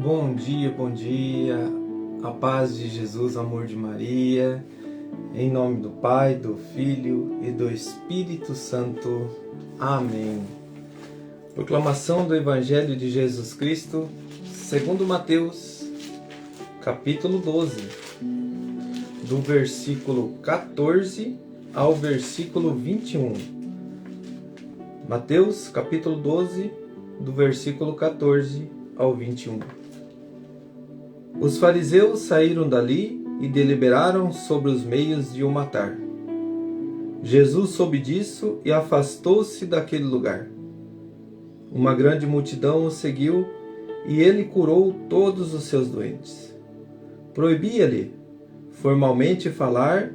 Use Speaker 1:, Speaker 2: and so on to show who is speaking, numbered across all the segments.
Speaker 1: Bom dia, a paz de Jesus, amor de Maria, em nome do Pai, do Filho e do Espírito Santo. Amém. Proclamação do Evangelho de Jesus Cristo, segundo Mateus, capítulo 12, do versículo 14 ao versículo 21. Mateus, capítulo 12, do versículo 14 ao 21. Os fariseus saíram dali e deliberaram sobre os meios de o matar. Jesus soube disso e afastou-se daquele lugar. Uma grande multidão o seguiu e ele curou todos os seus doentes. Proibia-lhe formalmente falar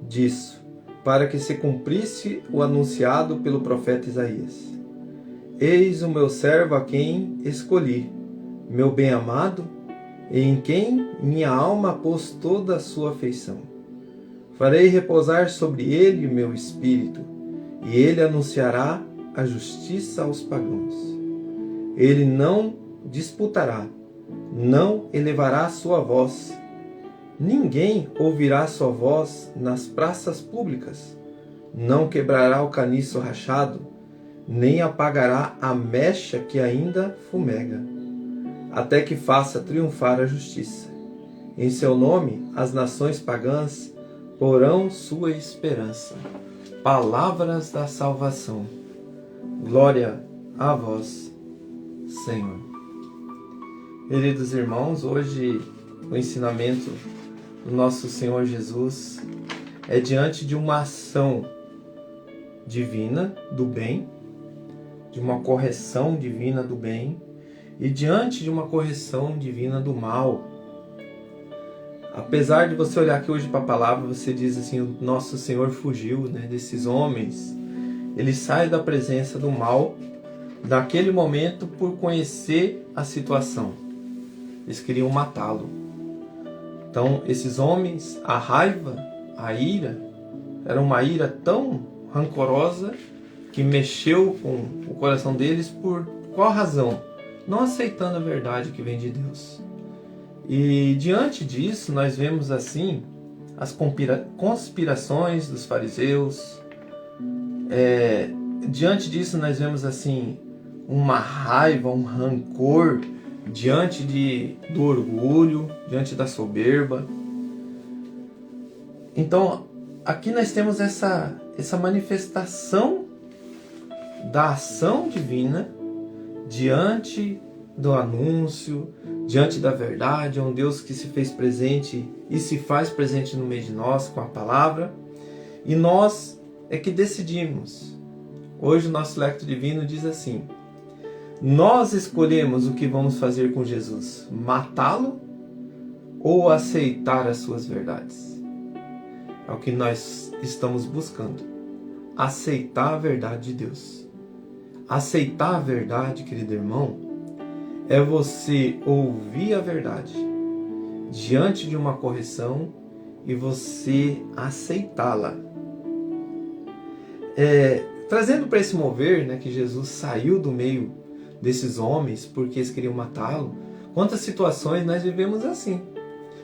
Speaker 1: disso, para que se cumprisse o anunciado pelo profeta Isaías. Eis o meu servo a quem escolhi, meu bem-amado, em quem minha alma pôs toda a sua afeição. Farei repousar sobre ele o meu espírito, e ele anunciará a justiça aos pagãos. Ele não disputará, não elevará sua voz. Ninguém ouvirá sua voz nas praças públicas. Não quebrará o caniço rachado, nem apagará a mecha que ainda fumega, até que faça triunfar a justiça. Em seu nome, as nações pagãs porão sua esperança. Palavras da salvação. Glória a vós, Senhor. Queridos irmãos, hoje o ensinamento do nosso Senhor Jesus é diante de uma ação divina do bem, de uma correção divina do bem, e diante de uma correção divina do mal. Apesar de você olhar aqui hoje para a palavra, você diz assim, o nosso Senhor fugiu, desses homens. Ele sai da presença do mal naquele momento por conhecer a situação. Eles queriam matá-lo. Então, esses homens, a raiva, a ira, era uma ira tão rancorosa que mexeu com o coração deles. Por qual razão? Não aceitando a verdade que vem de Deus. E diante disso, nós vemos assim as conspirações dos fariseus. Diante disso, nós vemos assim uma raiva, um rancor diante do orgulho, diante da soberba. Então, aqui nós temos essa manifestação da ação divina diante do anúncio, diante da verdade, é um Deus que se fez presente e se faz presente no meio de nós com a palavra, e nós é que decidimos. Hoje o nosso lecto divino diz assim: nós escolhemos o que vamos fazer com Jesus, matá-lo ou aceitar as suas verdades. É o que nós estamos buscando, aceitar a verdade de Deus. Aceitar a verdade, querido irmão, é você ouvir a verdade diante de uma correção e você aceitá-la. Trazendo para esse mover, que Jesus saiu do meio desses homens porque eles queriam matá-lo. Quantas situações nós vivemos assim?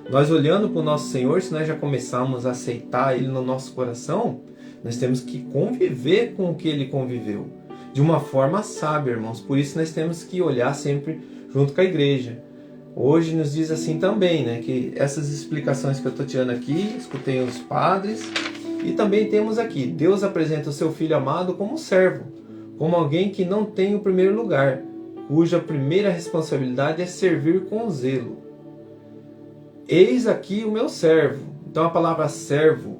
Speaker 1: Nós olhando para o nosso Senhor, se nós já começarmos a aceitar Ele no nosso coração, nós temos que conviver com o que Ele conviveu. De uma forma sábia, irmãos. Por isso nós temos que olhar sempre junto com a igreja. Hoje nos diz assim também, que essas explicações que eu estou tirando aqui, escutei os padres, e também temos aqui, Deus apresenta o seu Filho amado como servo, como alguém que não tem o primeiro lugar, cuja primeira responsabilidade é servir com zelo. Eis aqui o meu servo. Então a palavra servo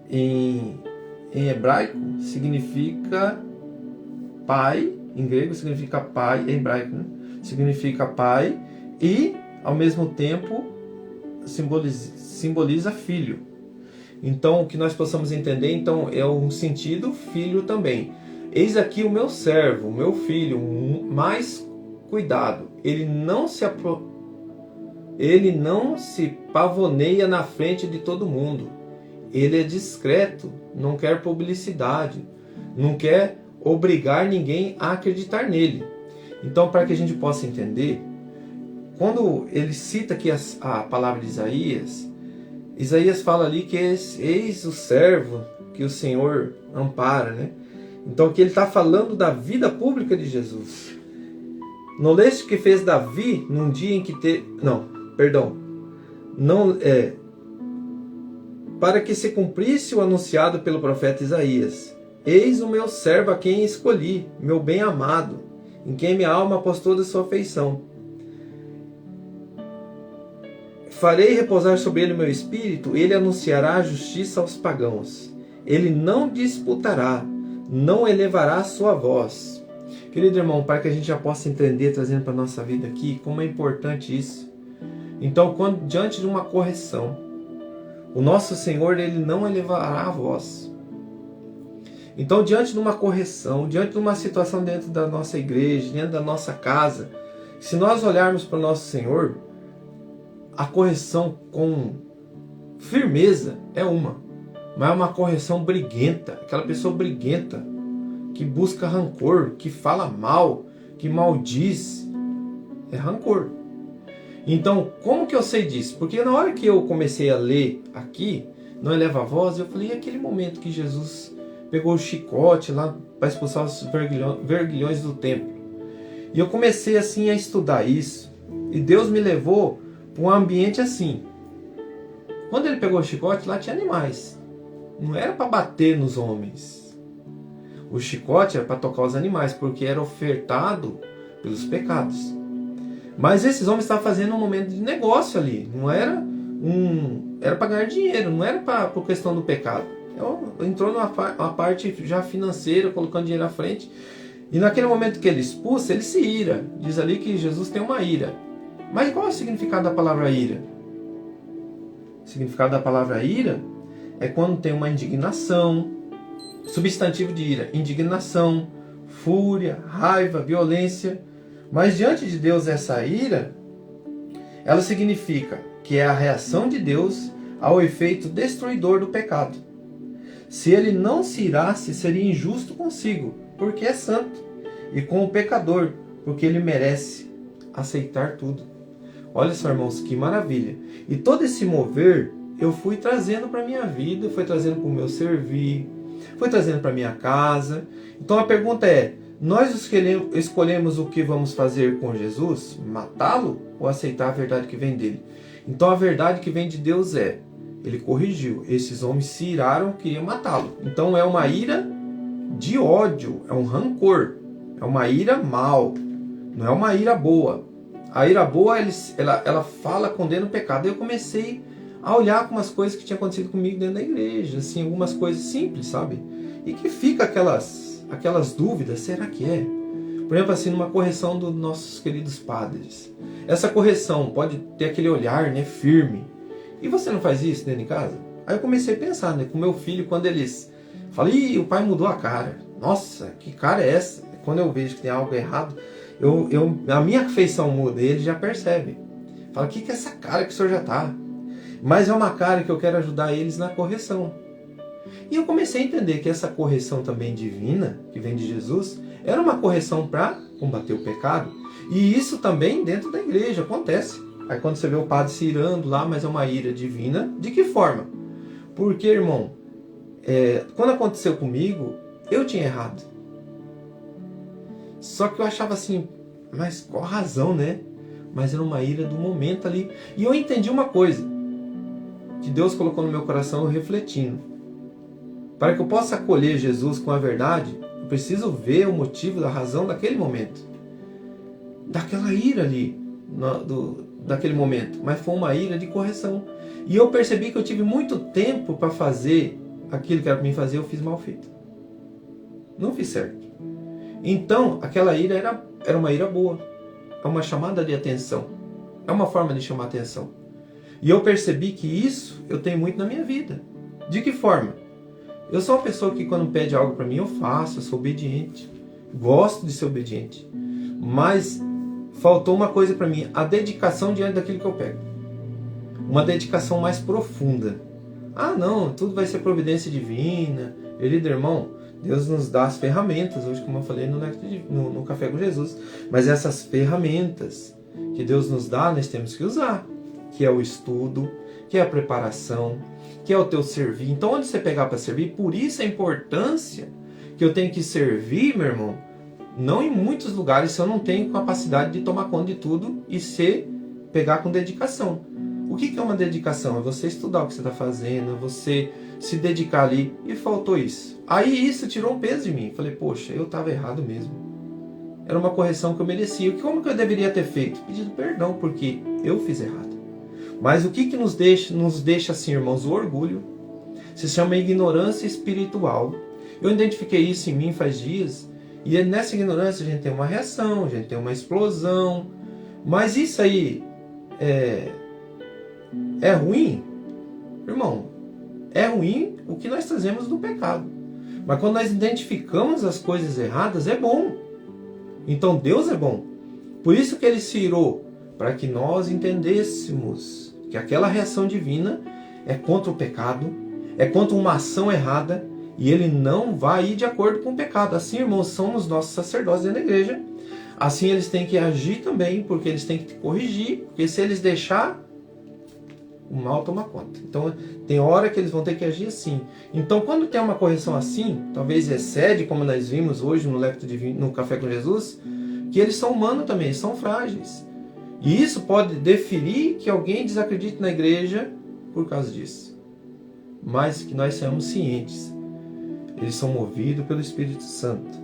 Speaker 1: em hebraico significa pai, em grego significa pai, em hebraico, significa pai, e ao mesmo tempo simboliza filho. Então o que nós possamos entender, então, é um sentido filho também. Eis aqui o meu servo, o meu filho, mais cuidado, ele não se pavoneia na frente de todo mundo. Ele é discreto, não quer publicidade, não quer obrigar ninguém a acreditar nele. Então, para que a gente possa entender, quando ele cita aqui a palavra de Isaías, Isaías fala ali que eis o servo que o Senhor ampara, né? Então aqui ele está falando da vida pública de Jesus. Não leste que fez Davi num dia em que para que se cumprisse o anunciado pelo profeta Isaías. Eis o meu servo a quem escolhi, meu bem-amado, em quem minha alma pôs toda a sua afeição. Farei repousar sobre ele o meu espírito, ele anunciará a justiça aos pagãos. Ele não disputará, não elevará a sua voz. Querido irmão, para que a gente já possa entender, trazendo para a nossa vida aqui, como é importante isso. Então, quando diante de uma correção, o nosso Senhor, ele não elevará a voz. Então, diante de uma correção, diante de uma situação dentro da nossa igreja, dentro da nossa casa, se nós olharmos para o nosso Senhor, a correção com firmeza é mas é uma correção briguenta, aquela pessoa briguenta, que busca rancor, que fala mal, que maldiz, é rancor. Então, como que eu sei disso? Porque na hora que eu comecei a ler aqui, não eleva a voz, eu falei, e aquele momento que Jesus pegou o chicote lá para expulsar os verguilhões do templo. E eu comecei assim a estudar isso, e Deus me levou para um ambiente assim. Quando ele pegou o chicote, lá tinha animais. Não era para bater nos homens. O chicote era para tocar os animais, porque era ofertado pelos pecados. Mas esses homens estavam fazendo um momento de negócio ali. Não era era para ganhar dinheiro, não era por questão do pecado. Entrou numa parte já financeira, colocando dinheiro à frente. E naquele momento que ele expulsa, ele se ira. Diz ali que Jesus tem uma ira. Mas qual é o significado da palavra ira? O significado da palavra ira é quando tem uma indignação, substantivo de ira, indignação, fúria, raiva, violência. Mas diante de Deus essa ira, ela significa que é a reação de Deus ao efeito destruidor do pecado. Se ele não se irasse, seria injusto consigo, porque é santo, e com o pecador, porque ele merece aceitar tudo. Olha só, irmãos, que maravilha. E todo esse mover eu fui trazendo para a minha vida, fui trazendo para o meu servir, fui trazendo para a minha casa. Então a pergunta é, nós escolhemos o que vamos fazer com Jesus? Matá-lo ou aceitar a verdade que vem dele? Então a verdade que vem de Deus ele corrigiu. Esses homens se iraram, queriam matá-lo. Então é uma ira de ódio, é um rancor, é uma ira mal, não é uma ira boa. A ira boa, ela fala, condena o pecado. Eu comecei a olhar com umas coisas que tinham acontecido comigo dentro da igreja, assim, algumas coisas simples, sabe? E que fica aquelas dúvidas, será que é? Por exemplo, assim, numa correção dos nossos queridos padres. Essa correção pode ter aquele olhar, né, firme. E você não faz isso dentro de casa? Aí eu comecei a pensar, né, com meu filho, quando eles falam, ih, o pai mudou a cara. Nossa, que cara é essa? Quando eu vejo que tem algo errado, a minha afeição muda, e ele já percebe. Fala, que é essa cara que o senhor já tá? Mas é uma cara que eu quero ajudar eles na correção. E eu comecei a entender que essa correção também divina, que vem de Jesus, era uma correção para combater o pecado. E isso também dentro da igreja acontece. Aí quando você vê o padre se irando lá, mas é uma ira divina, de que forma? Porque, irmão, quando aconteceu comigo, eu tinha errado. Só que eu achava assim, mas qual a razão, né? Mas era uma ira do momento ali. E eu entendi uma coisa, que Deus colocou no meu coração, eu refletindo. Para que eu possa acolher Jesus com a verdade, eu preciso ver o motivo, da razão daquele momento. Daquela ira ali, daquele momento. Mas foi uma ira de correção. E eu percebi que eu tive muito tempo para fazer aquilo que era para mim fazer, eu fiz mal feito. Não fiz certo. Então, aquela ira era uma ira boa. É uma chamada de atenção. É uma forma de chamar atenção. E eu percebi que isso eu tenho muito na minha vida. De que forma? Eu sou uma pessoa que quando pede algo para mim, eu faço, eu sou obediente. Gosto de ser obediente. Mas faltou uma coisa para mim, a dedicação diante daquilo que eu pego. Uma dedicação mais profunda. Ah, não, tudo vai ser providência divina. Querido irmão, Deus nos dá as ferramentas, hoje como eu falei no Café com Jesus. Mas essas ferramentas, que Deus nos dá, nós temos que usar, que é o estudo, que é a preparação, que é o teu servir. Então, onde você pegar para servir, por isso a importância que eu tenho que servir, meu irmão, não em muitos lugares se eu não tenho capacidade de tomar conta de tudo e pegar com dedicação. O que é uma dedicação? É você estudar o que você está fazendo, é você se dedicar ali, e faltou isso. Aí isso tirou um peso de mim. Falei, poxa, eu estava errado mesmo. Era uma correção que eu merecia. Como que eu deveria ter feito? Pedido perdão, porque eu fiz errado. Mas o que nos deixa assim, irmãos? O orgulho. Se chama ignorância espiritual. Eu identifiquei isso em mim faz dias, e nessa ignorância a gente tem uma reação, a gente tem uma explosão. Mas isso aí é ruim? Irmão, é ruim o que nós trazemos do pecado. Mas quando nós identificamos as coisas erradas, é bom. Então Deus é bom. Por isso que Ele se irou, para que nós entendêssemos que aquela reação divina é contra o pecado, é contra uma ação errada, e Ele não vai ir de acordo com o pecado. Assim, irmãos, são os nossos sacerdotes dentro da igreja. Assim eles têm que agir também, porque eles têm que corrigir, porque se eles deixar, o mal toma conta. Então tem hora que eles vão ter que agir assim. Então quando tem uma correção assim, talvez excede, como nós vimos hoje no Lecto Divino, no Café com Jesus, que eles são humanos também, eles são frágeis. E isso pode deferir que alguém desacredite na igreja por causa disso. Mas que nós sejamos cientes. Eles são movidos pelo Espírito Santo.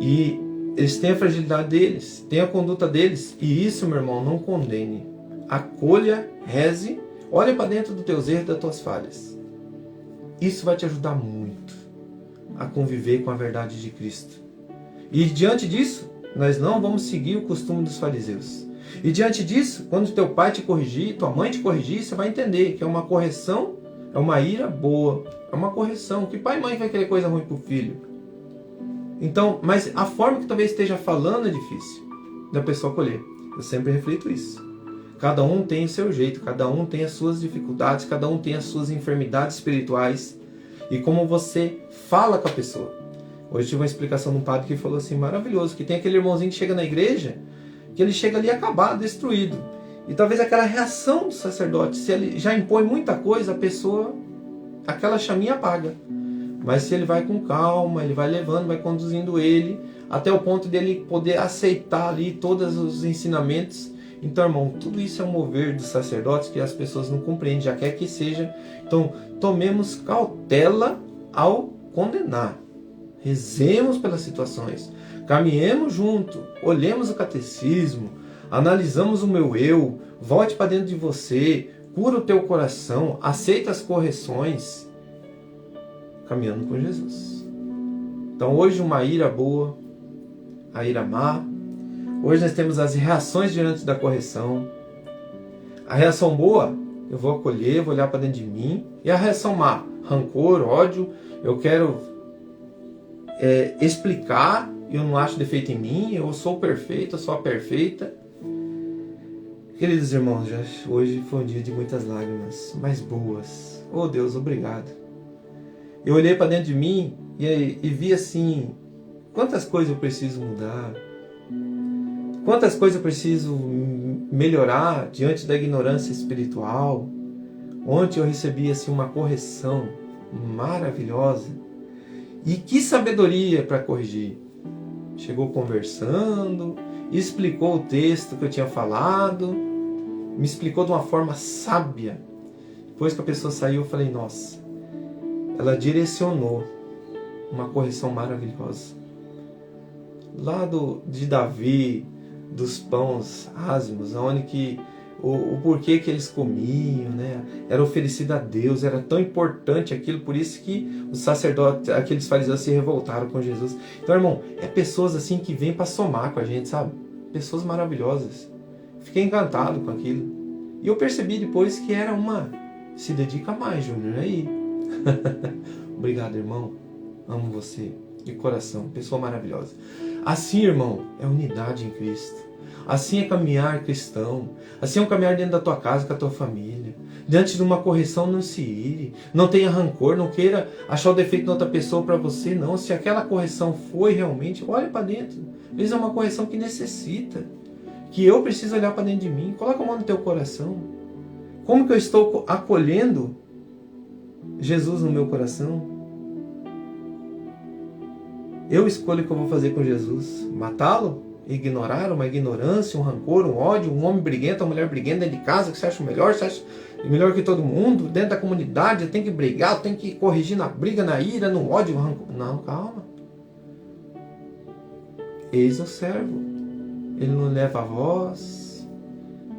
Speaker 1: E eles têm a fragilidade deles, têm a conduta deles. E isso, meu irmão, não condene. Acolha, reze, olha para dentro dos teus erros e das tuas falhas. Isso vai te ajudar muito a conviver com a verdade de Cristo. E diante disso, nós não vamos seguir o costume dos fariseus. E diante disso, quando teu pai te corrigir, tua mãe te corrigir, você vai entender que é uma correção, é uma ira boa, é uma correção. Que pai e mãe vai querer coisa ruim para o filho? Então, mas a forma que talvez esteja falando é difícil da pessoa acolher. Eu sempre reflito isso. Cada um tem o seu jeito, cada um tem as suas dificuldades, cada um tem as suas enfermidades espirituais. E como você fala com a pessoa. Hoje tive uma explicação de um padre que falou assim, maravilhoso, que tem aquele irmãozinho que chega na igreja, que ele chega ali acabado, destruído. E talvez aquela reação do sacerdote, se ele já impõe muita coisa, a pessoa, aquela chaminha apaga. Mas se ele vai com calma, ele vai levando, vai conduzindo ele, até o ponto dele poder aceitar ali todos os ensinamentos. Então, irmão, tudo isso é um mover dos sacerdotes que as pessoas não compreendem, já quer que seja. Então, tomemos cautela ao condenar. Rezemos pelas situações. Caminhemos junto. Olhemos o catecismo. Analisamos o meu eu. Volte para dentro de você. Cura o teu coração. Aceita as correções. Caminhando com Jesus. Então, hoje uma ira boa, a ira má. Hoje nós temos as reações diante da correção. A reação boa, eu vou acolher, vou olhar para dentro de mim. E a reação má, rancor, ódio, eu quero explicar, eu não acho defeito em mim, eu sou perfeito, eu sou a perfeita. Queridos irmãos, hoje foi um dia de muitas lágrimas, mas boas. Oh Deus, obrigado. Eu olhei para dentro de mim e vi assim, quantas coisas eu preciso mudar. Quantas coisas eu preciso melhorar diante da ignorância espiritual. Ontem eu recebi assim, uma correção maravilhosa. E que sabedoria para corrigir. Chegou conversando, explicou o texto que eu tinha falado, me explicou de uma forma sábia. Depois que a pessoa saiu, eu falei, nossa, ela direcionou uma correção maravilhosa. Lá de Davi, dos pães ázimos, onde que o porquê que eles comiam, né? Era oferecido a Deus, era tão importante aquilo, por isso que os sacerdotes, aqueles fariseus se revoltaram com Jesus. Então, irmão, é pessoas assim que vêm para somar com a gente, sabe? Pessoas maravilhosas. Fiquei encantado com aquilo. E eu percebi depois que era se dedica mais, Júnior, aí. Obrigado, irmão. Amo você de coração, pessoa maravilhosa. Assim, irmão, é unidade em Cristo. Assim é caminhar cristão. Assim é um caminhar dentro da tua casa, com a tua família. Diante de uma correção, não se ire. Não tenha rancor, não queira achar o defeito de outra pessoa para você, não. Se aquela correção foi realmente, olha para dentro. Às vezes é uma correção que necessita. que eu preciso olhar para dentro de mim. Coloca a mão no teu coração. Como que eu estou acolhendo Jesus no meu coração? Eu escolho o que eu vou fazer com Jesus. Matá-lo? Ignorar? Uma ignorância, um rancor, um ódio, um homem briguento, uma mulher briguenta dentro de casa que você acha melhor, você acha melhor que todo mundo, dentro da comunidade, tem que brigar, tem que corrigir na briga, na ira, no ódio, no rancor. Não, calma. Eis o servo. Ele não leva a voz,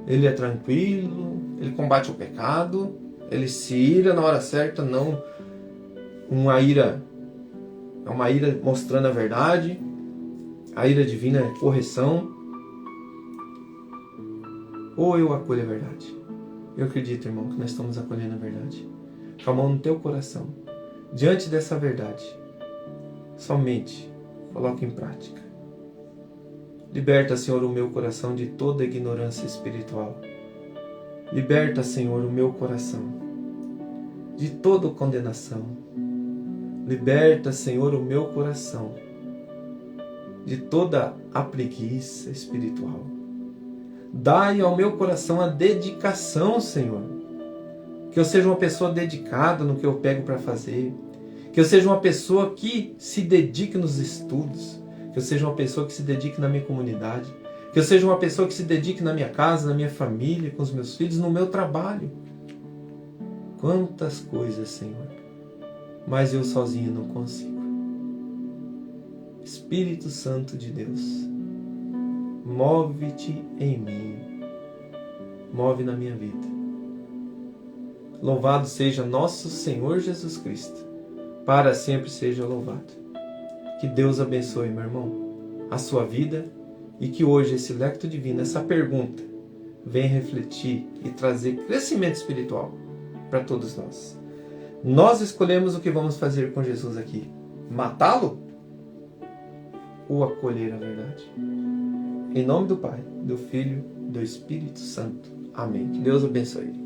Speaker 1: ele é tranquilo, ele combate o pecado, ele se ira na hora certa, não uma ira, é uma ira mostrando a verdade. A ira divina é correção. Ou eu acolho a verdade. Eu acredito, irmão, que nós estamos acolhendo a verdade. Com a mão no teu coração. Diante dessa verdade, somente coloque em prática. Liberta, Senhor, o meu coração de toda ignorância espiritual. Liberta, Senhor, o meu coração de toda condenação. Liberta, Senhor, o meu coração de toda a preguiça espiritual. Dai ao meu coração a dedicação, Senhor. Que eu seja uma pessoa dedicada no que eu pego para fazer. Que eu seja uma pessoa que se dedique nos estudos. Que eu seja uma pessoa que se dedique na minha comunidade. Que eu seja uma pessoa que se dedique na minha casa, na minha família, com os meus filhos, no meu trabalho. Quantas coisas, Senhor. Mas eu sozinho não consigo. Espírito Santo de Deus, move-te em mim, move na minha vida. Louvado seja nosso Senhor Jesus Cristo, para sempre seja louvado. Que Deus abençoe, meu irmão, a sua vida e que hoje esse lecto divino, essa pergunta, venha refletir e trazer crescimento espiritual para todos nós. Nós escolhemos o que vamos fazer com Jesus aqui: matá-lo ou acolher a verdade. Em nome do Pai, do Filho e do Espírito Santo. Amém. Que Deus abençoe.